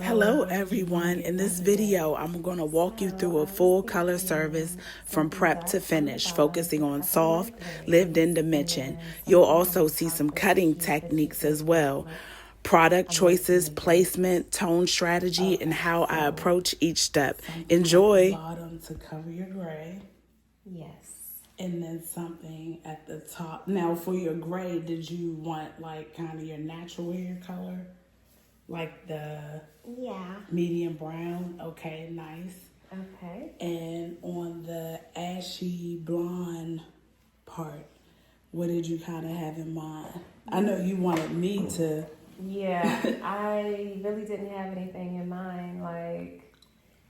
Hello everyone, in this video I'm going to walk you through a full color service from prep to finish, focusing on soft, lived-in dimension. You'll also see some cutting techniques as well, product choices, placement, tone strategy, and how I approach each step. Enjoy! Bottom to cover your gray. Yes. And then something at the top. Now for your gray, did you want like kind of your natural hair color? Like the medium brown? Okay, nice. Okay. And on the ashy blonde part, what did you kind of have in mind? I know you wanted me to. Yeah, I really didn't have anything in mind. Like,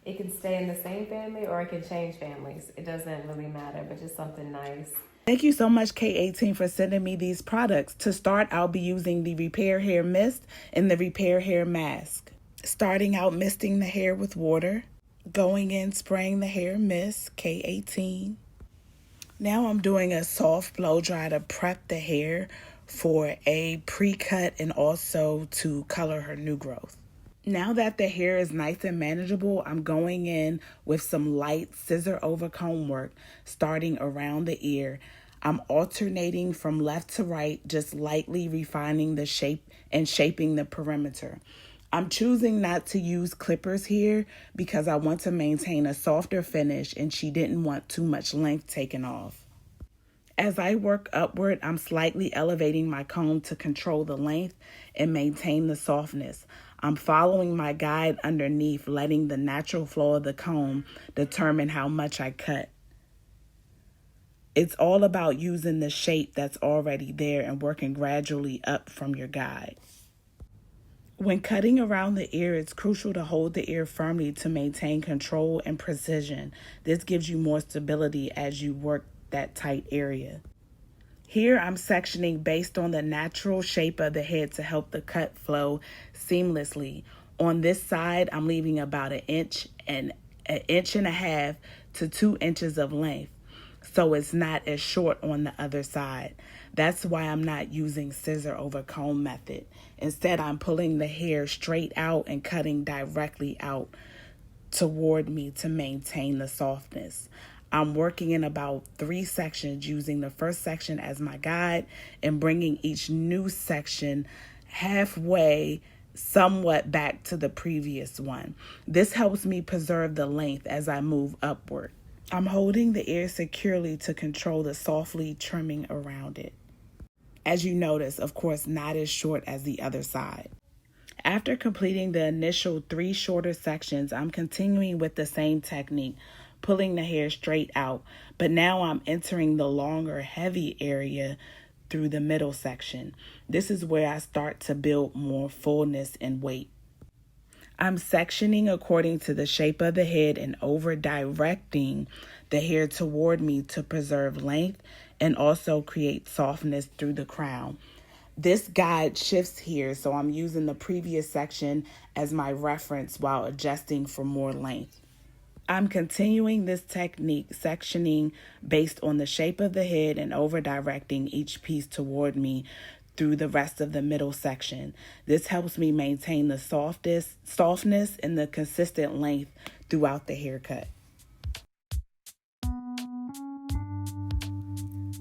it can stay in the same family or it can change families. It doesn't really matter, but just something nice. Thank you so much, K18, for sending me these products. To start, I'll be using the Repair Hair Mist and the Repair Hair Mask. Starting out misting the hair with water. Going in, spraying the hair mist, K18. Now I'm doing a soft blow dry to prep the hair for a pre-cut and also to color her new growth. Now that the hair is nice and manageable, I'm going in with some light scissor-over-comb work, starting around the ear. I'm alternating from left to right, just lightly refining the shape and shaping the perimeter. I'm choosing not to use clippers here because I want to maintain a softer finish and she didn't want too much length taken off. As I work upward, I'm slightly elevating my comb to control the length and maintain the softness. I'm following my guide underneath, letting the natural flow of the comb determine how much I cut. It's all about using the shape that's already there and working gradually up from your guide. When cutting around the ear, it's crucial to hold the ear firmly to maintain control and precision. This gives you more stability as you work that tight area. Here I'm sectioning based on the natural shape of the head to help the cut flow seamlessly. On this side, I'm leaving about an inch and a half to 2 inches of length, so it's not as short on the other side. That's why I'm not using scissor over comb method. Instead, I'm pulling the hair straight out and cutting directly out toward me to maintain the softness. I'm working in about 3 sections, using the first section as my guide and bringing each new section halfway somewhat back to the previous one. This helps me preserve the length as I move upward. I'm holding the ear securely to control the softly trimming around it. As you notice, of course, not as short as the other side. After completing the initial 3 shorter sections, I'm continuing with the same technique, pulling the hair straight out, but now I'm entering the longer, heavy area through the middle section. This is where I start to build more fullness and weight. I'm sectioning according to the shape of the head and over-directing the hair toward me to preserve length and also create softness through the crown. This guide shifts here, so I'm using the previous section as my reference while adjusting for more length. I'm continuing this technique, sectioning based on the shape of the head and over-directing each piece toward me through the rest of the middle section. This helps me maintain the softness and the consistent length throughout the haircut.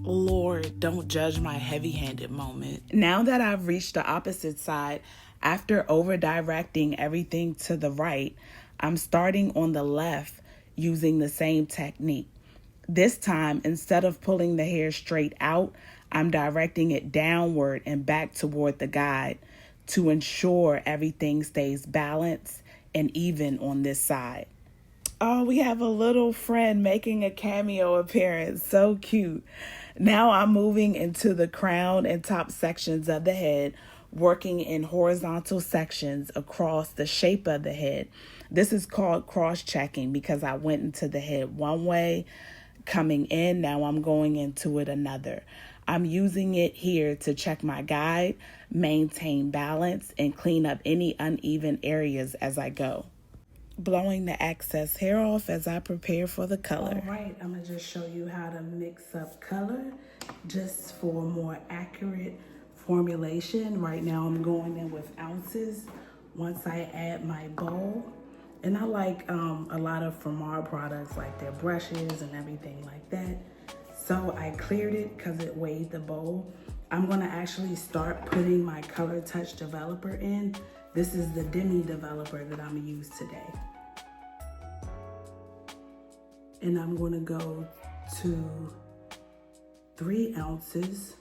Lord, don't judge my heavy-handed moment. Now that I've reached the opposite side, after over-directing everything to the right, I'm starting on the left using the same technique. This time, instead of pulling the hair straight out, I'm directing it downward and back toward the guide to ensure everything stays balanced and even on this side. Oh, we have a little friend making a cameo appearance. So cute. Now I'm moving into the crown and top sections of the head, working in horizontal sections across the shape of the head. This is called cross-checking because I went into the head one way, coming in, now I'm going into it another. I'm using it here to check my guide, maintain balance, and clean up any uneven areas as I go. Blowing the excess hair off as I prepare for the color. All right, I'm gonna just show you how to mix up color just for more accurate formulation. Right now I'm going in with ounces once I add my bowl, and I like a lot of From products, like their brushes and everything like that. So I cleared it because it weighed the bowl. I'm gonna actually start putting my Color Touch developer in. This is the Demi developer that I'm gonna use today. And I'm gonna go to 3 ounces.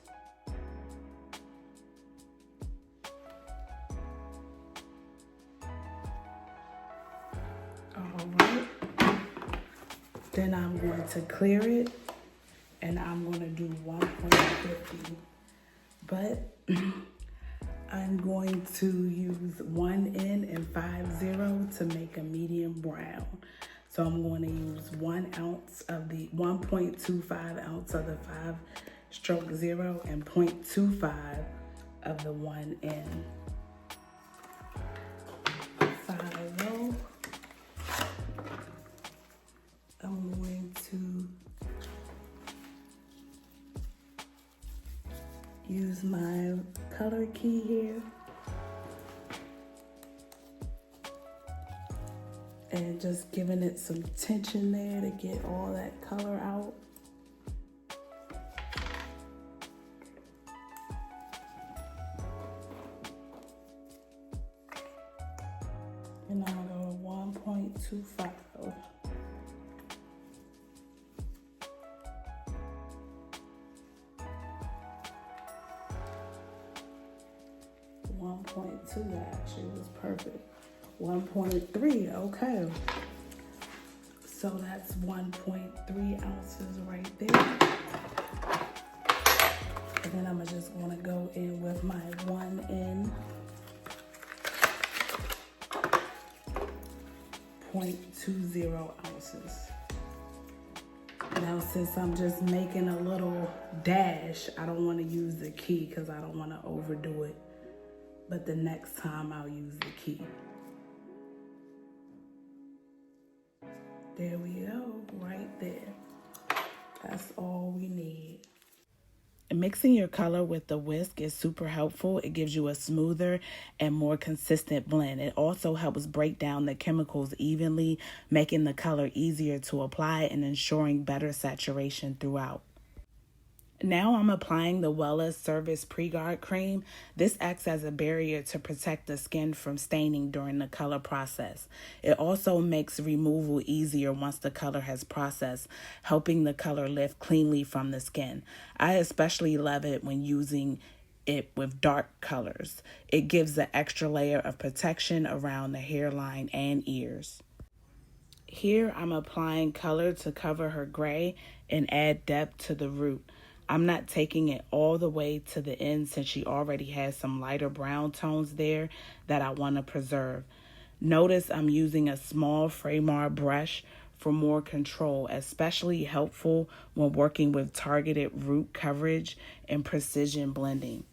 All right. Then I'm going to clear it, and I'm gonna do 1.50. But I'm going to use 1 N and 5/0 to make a medium brown. So I'm going to use 1 ounce of the 1.25 ounce of the 5/0 and 0.25 of the 1 N. 5/0. I'm going to use my color key here and just giving it some tension there to get all that color out. And I'll go 1.25. 1.2 actually was perfect. 1.3, okay. So that's 1.3 ounces right there. And then I'm just gonna go in with my 1 N, 0.20 ounces. Now, since I'm just making a little dash, I don't want to use the key because I don't want to overdo it. But the next time I'll use the key. There we go, right there. That's all we need. Mixing your color with the whisk is super helpful. It gives you a smoother and more consistent blend. It also helps break down the chemicals evenly, making the color easier to apply and ensuring better saturation throughout. Now I'm applying the Wella Service Pre-Guard Cream. This acts as a barrier to protect the skin from staining during the color process. It also makes removal easier once the color has processed, helping the color lift cleanly from the skin. I especially love it when using it with dark colors. It gives an extra layer of protection around the hairline and ears. Here I'm applying color to cover her gray and add depth to the root. I'm not taking it all the way to the end since she already has some lighter brown tones there that I want to preserve. Notice I'm using a small Framar brush for more control, especially helpful when working with targeted root coverage and precision blending.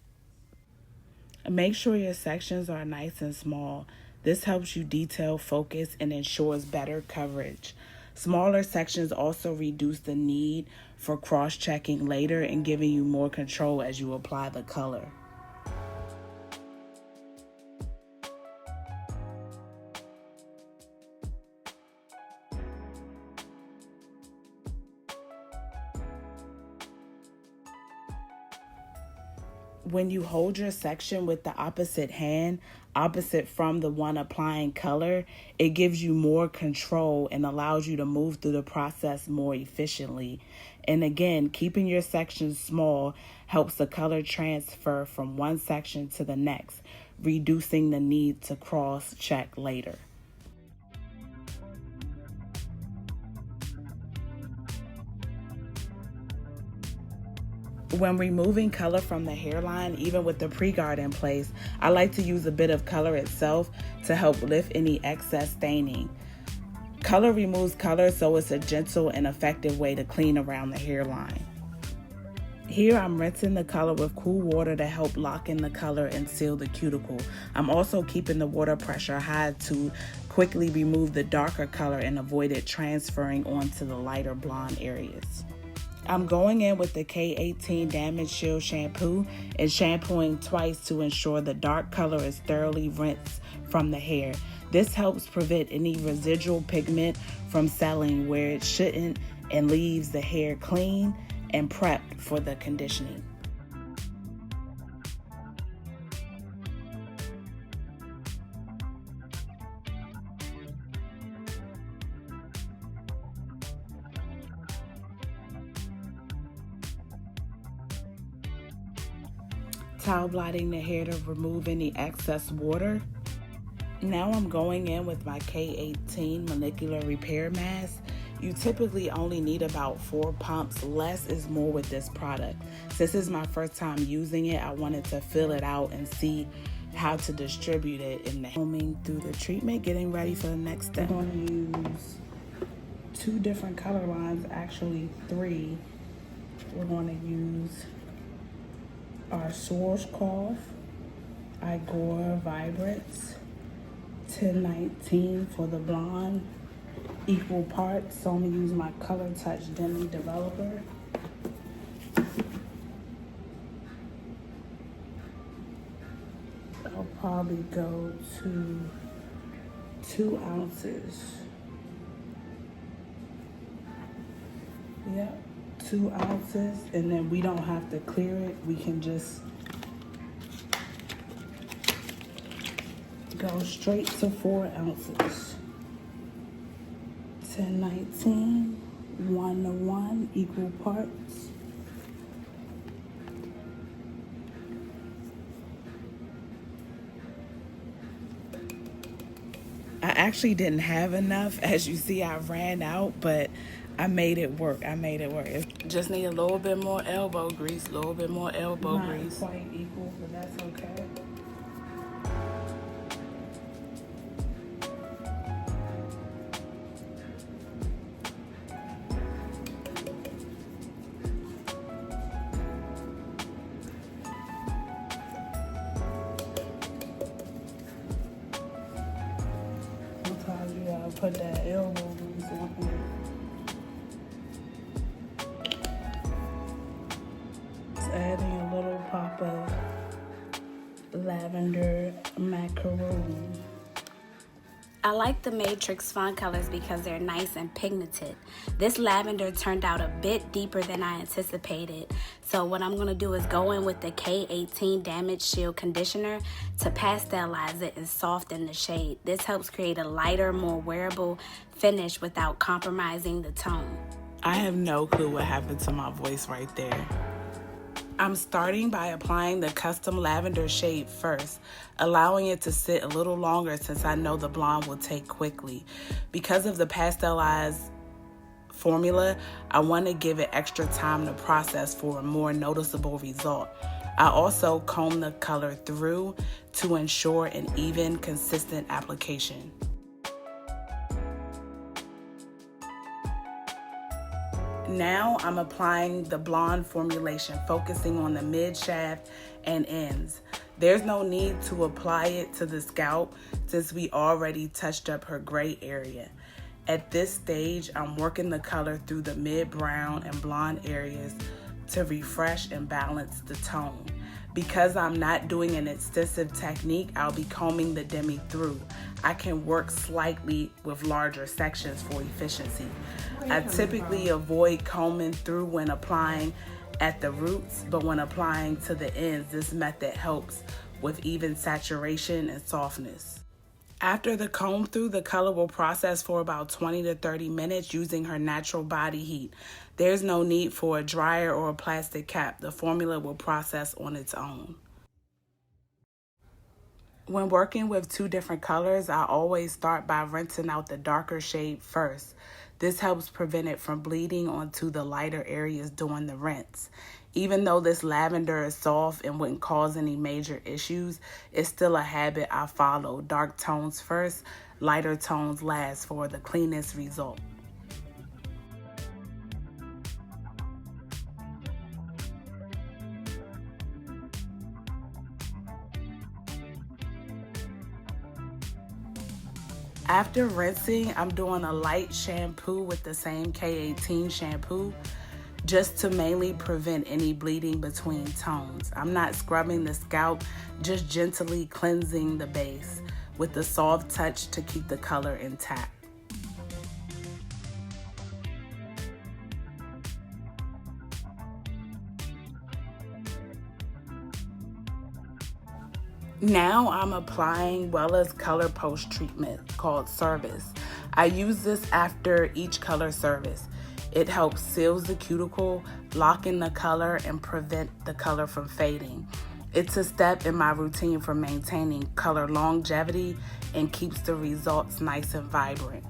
Make sure your sections are nice and small. This helps you detail, focus, and ensures better coverage. Smaller sections also reduce the need for cross-checking later and giving you more control as you apply the color. When you hold your section with the opposite hand, opposite from the one applying color, it gives you more control and allows you to move through the process more efficiently. And again, keeping your sections small helps the color transfer from one section to the next, reducing the need to cross-check later. When removing color from the hairline, even with the pre-guard in place, I like to use a bit of color itself to help lift any excess staining. Color removes color, so it's a gentle and effective way to clean around the hairline. Here I'm rinsing the color with cool water to help lock in the color and seal the cuticle. I'm also keeping the water pressure high to quickly remove the darker color and avoid it transferring onto the lighter blonde areas. I'm going in with the K18 Damage Shield shampoo and shampooing twice to ensure the dark color is thoroughly rinsed from the hair. This helps prevent any residual pigment from settling where it shouldn't and leaves the hair clean and prepped for the conditioning. Towel blotting the hair to remove any excess water. Now I'm going in with my K18 molecular repair mask. You typically only need about 4 pumps. Less is more with this product. Since this is my first time using it, I wanted to fill it out and see how to distribute it in the combing through the treatment, getting ready for the next step. I'm going to use 2 different color lines, actually 3. We're going to use our Schwarzkopf Igor Vibrance 1019 for the blonde, equal parts. So I'm going to use my Color Touch Demi Developer. I'll probably go to 2 ounces. Yep, 2 ounces, and then we don't have to clear it. We can just go straight to 4 ounces. 1019, 1:1, equal parts. I actually didn't have enough. As you see, I ran out, but I made it work. Just need a little bit more elbow grease, grease. Not quite equal, but that's okay. Sometimes you gotta put that elbow grease on here. Adding a little pop of lavender macaron. I like the Matrix font colors because they're nice and pigmented. This lavender turned out a bit deeper than I anticipated. So what I'm gonna do is go in with the K18 Damage Shield Conditioner to pastelize it and soften the shade. This helps create a lighter, more wearable finish without compromising the tone. I have no clue what happened to my voice right there. I'm starting by applying the custom lavender shade first, allowing it to sit a little longer since I know the blonde will take quickly. Because of the pastelized formula, I want to give it extra time to process for a more noticeable result. I also comb the color through to ensure an even, consistent application. Now I'm applying the blonde formulation, focusing on the mid shaft and ends. There's no need to apply it to the scalp since we already touched up her gray area. At this stage, I'm working the color through the mid brown and blonde areas to refresh and balance the tone. Because I'm not doing an extensive technique, I'll be combing the demi through. I can work slightly with larger sections for efficiency. I typically avoid combing through when applying at the roots, but when applying to the ends, this method helps with even saturation and softness. After the comb through, the color will process for about 20 to 30 minutes using her natural body heat. There's no need for a dryer or a plastic cap. The formula will process on its own. When working with 2 different colors, I always start by rinsing out the darker shade first. This helps prevent it from bleeding onto the lighter areas during the rinse. Even though this lavender is soft and wouldn't cause any major issues, it's still a habit I follow. Dark tones first, lighter tones last for the cleanest result. After rinsing, I'm doing a light shampoo with the same K18 shampoo just to mainly prevent any bleeding between tones. I'm not scrubbing the scalp, just gently cleansing the base. with a soft touch to keep the color intact. Now I'm applying Wella's color post treatment called Service. I use this after each color service. It helps seals the cuticle, lock in the color, and prevent the color from fading. It's a step in my routine for maintaining color longevity and keeps the results nice and vibrant.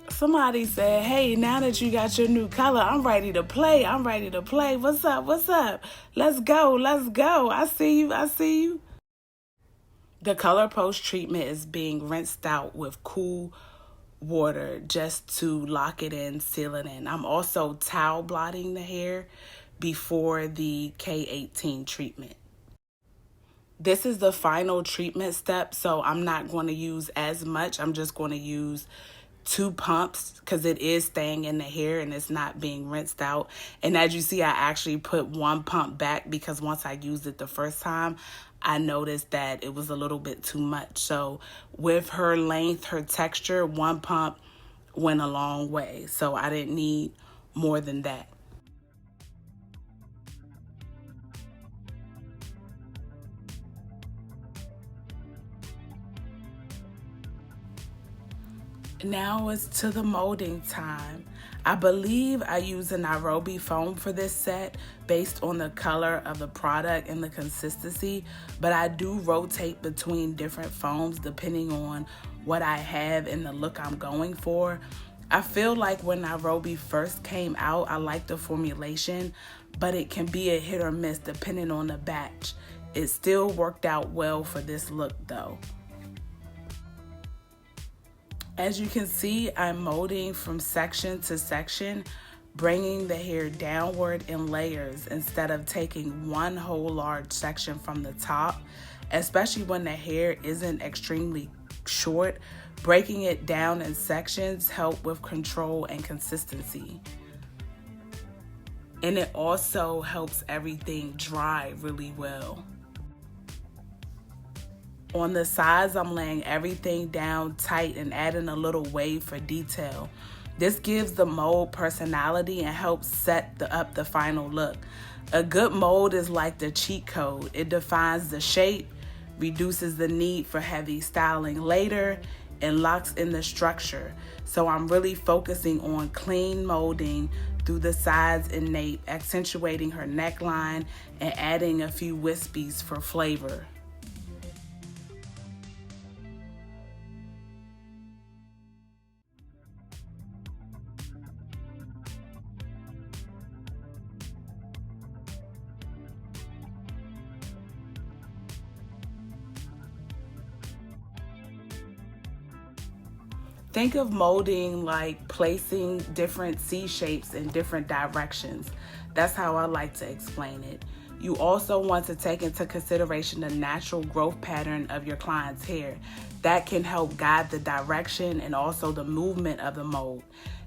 Somebody said, hey, now that you got your new color, I'm ready to play. I'm ready to play. What's up? What's up? Let's go. Let's go. I see you. I see you. The color post treatment is being rinsed out with cool water just to lock it in, seal it in. I'm also towel blotting the hair before the K18 treatment. This is the final treatment step, so I'm not going to use as much. I'm just going to use 2 pumps because it is staying in the hair and it's not being rinsed out. And as you see, I actually put 1 pump back because once I used it the first time, I noticed that it was a little bit too much. So with her length, her texture, 1 pump went a long way. So I didn't need more than that. Now it's to the molding time. I believe I use a Nairobi foam for this set based on the color of the product and the consistency, but I do rotate between different foams depending on what I have and the look I'm going for. I feel like when Nairobi first came out, I liked the formulation, but it can be a hit or miss depending on the batch. It still worked out well for this look though. As you can see, I'm molding from section to section, bringing the hair downward in layers instead of taking one whole large section from the top, especially when the hair isn't extremely short. Breaking it down in sections help with control and consistency. And it also helps everything dry really well. On the sides, I'm laying everything down tight and adding a little wave for detail. This gives the mold personality and helps set up the final look. A good mold is like the cheat code. It defines the shape, reduces the need for heavy styling later, and locks in the structure. So I'm really focusing on clean molding through the sides and nape, accentuating her neckline and adding a few wispies for flavor. Think of molding like placing different C shapes in different directions. That's how I like to explain it. You also want to take into consideration the natural growth pattern of your client's hair. That can help guide the direction and also the movement of the mold.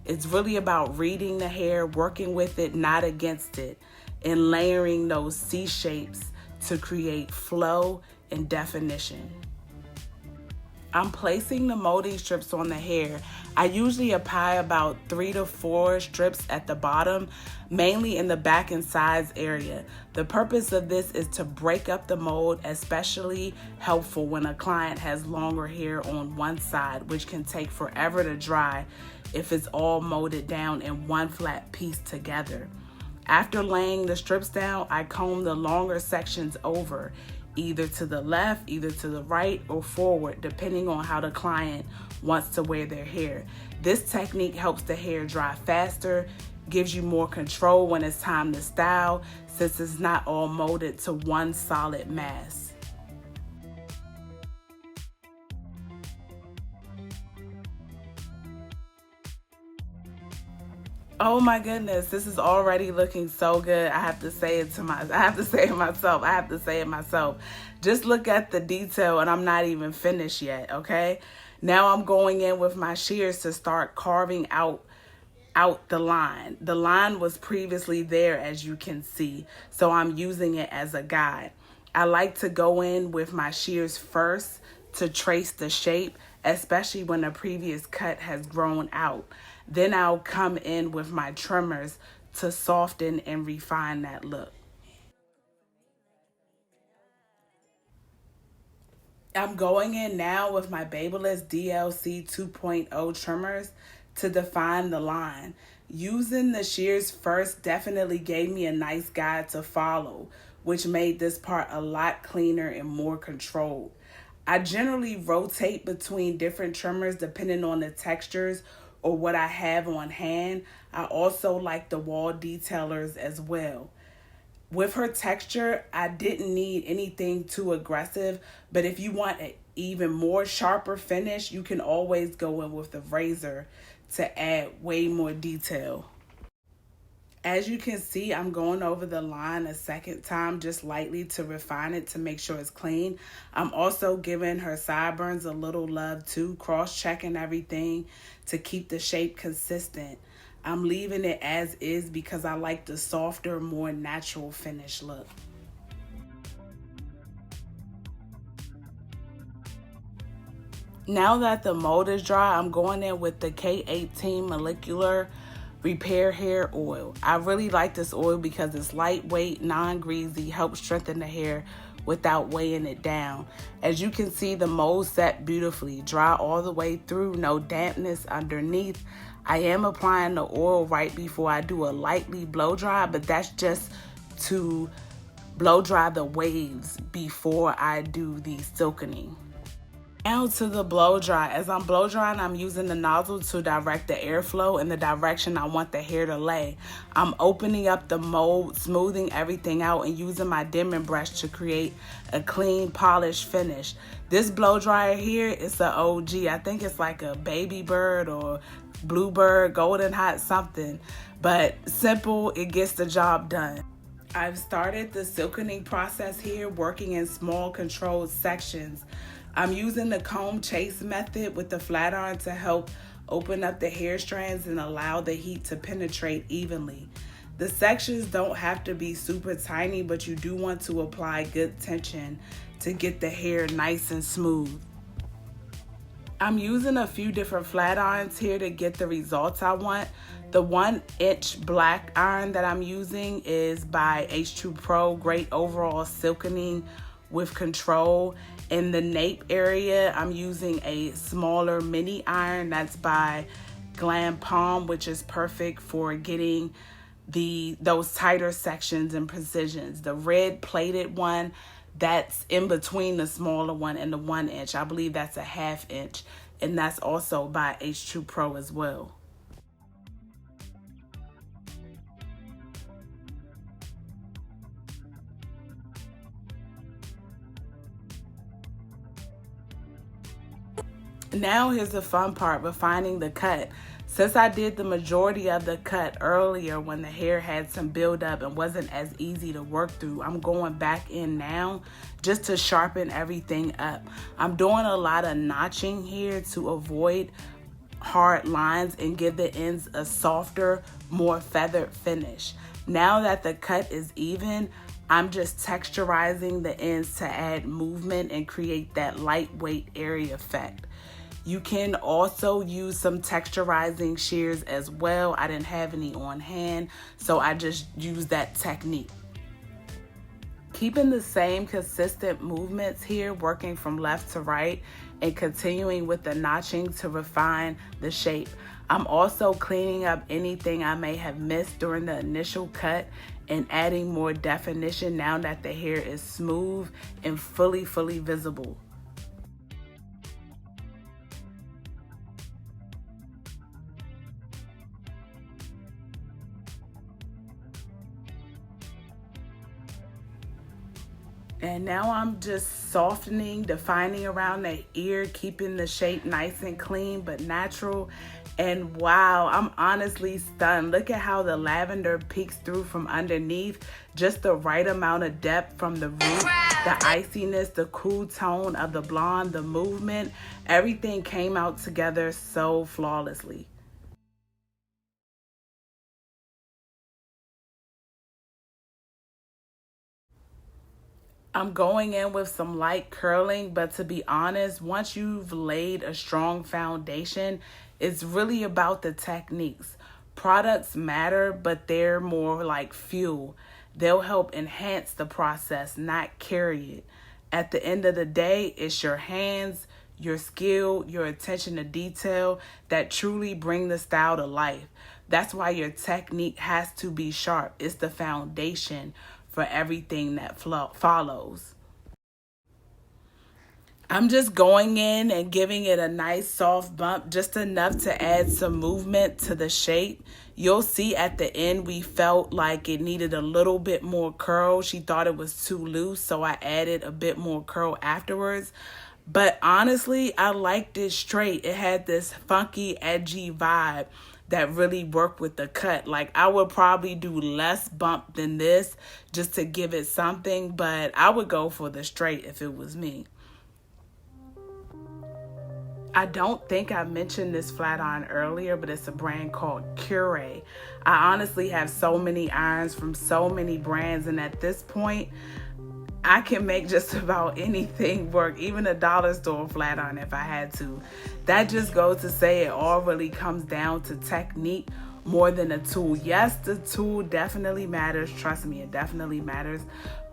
It's really about reading the hair, working with it, not against it, and layering those C shapes to create flow and definition. I'm placing the molding strips on the hair. I usually apply about 3 to 4 strips at the bottom, mainly in the back and sides area. The purpose of this is to break up the mold, especially helpful when a client has longer hair on one side, which can take forever to dry if it's all molded down in one flat piece together. After laying the strips down, I comb the longer sections over, either to the left, either to the right, or forward, depending on how the client wants to wear their hair. This technique helps the hair dry faster, gives you more control when it's time to style, since it's not all molded to one solid mass. Oh my goodness, this is already looking so good. I have to say it myself. Just look at the detail, and I'm not even finished yet, okay? Now I'm going in with my shears to start carving out the line. The line was previously there, as you can see, so I'm using it as a guide. I like to go in with my shears first to trace the shape, especially when a previous cut has grown out. Then I'll come in with my trimmers to soften and refine that look. I'm going in now with my Babyliss DLC 2.0 trimmers to define the line. Using the shears first definitely gave me a nice guide to follow, which made this part a lot cleaner and more controlled. I generally rotate between different trimmers depending on the textures or what I have on hand. I also like the wall detailers as well. With her texture, I didn't need anything too aggressive, but if you want an even more sharper finish, you can always go in with the razor to add way more detail. As you can see, I'm going over the line a second time just lightly to refine it to make sure it's clean. I'm also giving her sideburns a little love too, cross-checking everything to keep the shape consistent. I'm leaving it as is because I like the softer, more natural finish look. Now that the mold is dry, I'm going in with the K18 molecular repair hair oil. I really like this oil because it's lightweight, non-greasy, helps strengthen the hair without weighing it down. As you can see, the mold set beautifully, dry all the way through, no dampness underneath. I am applying the oil right before I do a lightly blow dry, but that's just to blow dry the waves before I do the silkening. Now to the blow dry. As I'm blow drying, I'm using the nozzle to direct the airflow in the direction I want the hair to lay. I'm opening up the mold, smoothing everything out, and using my dimming brush to create a clean, polished finish. This blow dryer here is the OG. I think it's like a baby bird or bluebird, golden hot something, but simple, it gets the job done. I've started the silkening process here, working in small controlled sections. I'm using the comb chase method with the flat iron to help open up the hair strands and allow the heat to penetrate evenly. The sections don't have to be super tiny, but you do want to apply good tension to get the hair nice and smooth. I'm using a few different flat irons here to get the results I want. The 1-inch black iron that I'm using is by H2 Pro, great overall silkening with control. In the nape area, I'm using a smaller mini iron that's by GlamPalm, which is perfect for getting those tighter sections and precisions. The red plated one, that's in between the smaller one and the 1-inch. I believe that's a 1/2 inch, and that's also by H2 Pro as well. Now here's the fun part, refining the cut. Since I did the majority of the cut earlier when the hair had some buildup and wasn't as easy to work through, I'm going back in now just to sharpen everything up. I'm doing a lot of notching here to avoid hard lines and give the ends a softer, more feathered finish. Now that the cut is even, I'm just texturizing the ends to add movement and create that lightweight area effect. You can also use some texturizing shears as well. I didn't have any on hand, so I just used that technique. Keeping the same consistent movements here, working from left to right and continuing with the notching to refine the shape. I'm also cleaning up anything I may have missed during the initial cut and adding more definition now that the hair is smooth and fully visible. And now I'm just softening, defining around the ear, keeping the shape nice and clean but natural. And wow, I'm honestly stunned. Look at how the lavender peeks through from underneath. Just the right amount of depth from the root, the iciness, the cool tone of the blonde, the movement. Everything came out together so flawlessly. I'm going in with some light curling, but to be honest, once you've laid a strong foundation, it's really about the techniques. Products matter, but they're more like fuel. They'll help enhance the process, not carry it. At the end of the day, it's your hands, your skill, your attention to detail that truly bring the style to life. That's why your technique has to be sharp. It's the foundation for everything that follows. I'm just going in and giving it a nice soft bump, just enough to add some movement to the shape. You'll see at the end we felt like it needed a little bit more curl. She thought it was too loose, so I added a bit more curl afterwards. But honestly, I liked it straight. It had this funky, edgy vibe that really worked with the cut. Like, I would probably do less bump than this just to give it something, but I would go for the straight if it was me. I don't think I mentioned this flat iron earlier, but it's a brand called Cure. I honestly have so many irons from so many brands, and at this point, I can make just about anything work, even a dollar store flat iron if I had to. That just goes to say it all really comes down to technique more than a tool. Yes, the tool definitely matters. Trust me, it definitely matters.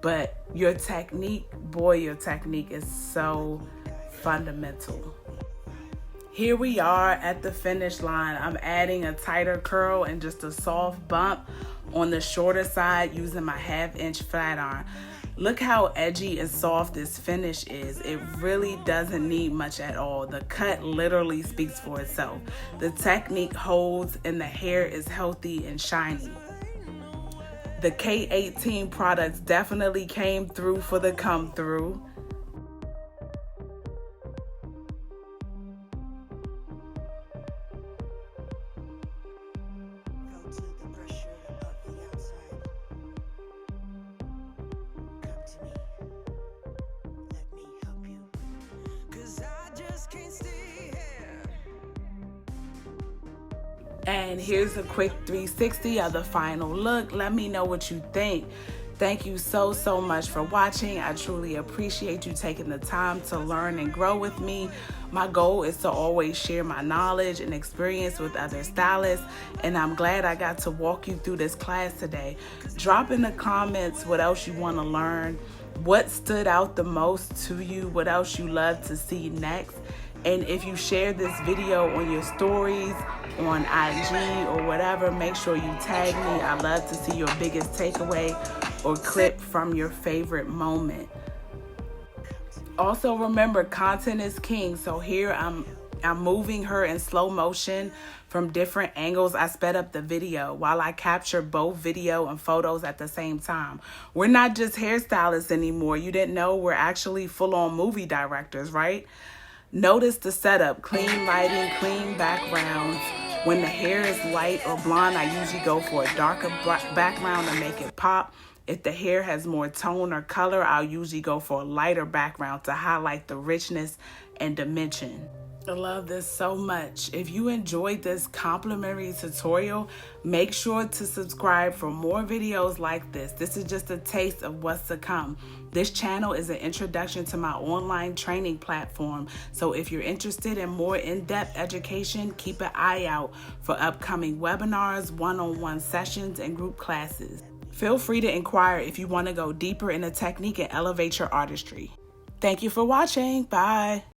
But your technique, boy, your technique is so fundamental. Here we are at the finish line. I'm adding a tighter curl and just a soft bump on the shorter side using my 1/2-inch flat iron. Look how edgy and soft this finish is. It really doesn't need much at all. The cut literally speaks for itself. The technique holds and the hair is healthy and shiny. The K18 products definitely came through for the come through. And here's a quick 360 of the final look. Let me know what you think. Thank you so much for watching. I truly appreciate you taking the time to learn and grow with me. My goal is to always share my knowledge and experience with other stylists, and I'm glad I got to walk you through this class today. Drop in the comments what else you want to learn, what stood out the most to you, what else you love to see next. And if you share this video on your stories, on IG or whatever, make sure you tag me. I love to see your biggest takeaway or clip from your favorite moment. Also remember, content is king. So here I'm moving her in slow motion from different angles. I sped up the video while I capture both video and photos at the same time. We're not just hairstylists anymore. You didn't know we're actually full-on movie directors, right? Notice the setup, clean lighting, clean backgrounds. When the hair is light or blonde, I usually go for a darker background to make it pop. If the hair has more tone or color, I'll usually go for a lighter background to highlight the richness and dimension. I love this so much. If you enjoyed this complimentary tutorial, make sure to subscribe for more videos like this. This is just a taste of what's to come. This channel is an introduction to my online training platform. So if you're interested in more in-depth education, keep an eye out for upcoming webinars, one-on-one sessions, and group classes. Feel free to inquire if you want to go deeper in the technique and elevate your artistry. Thank you for watching. Bye.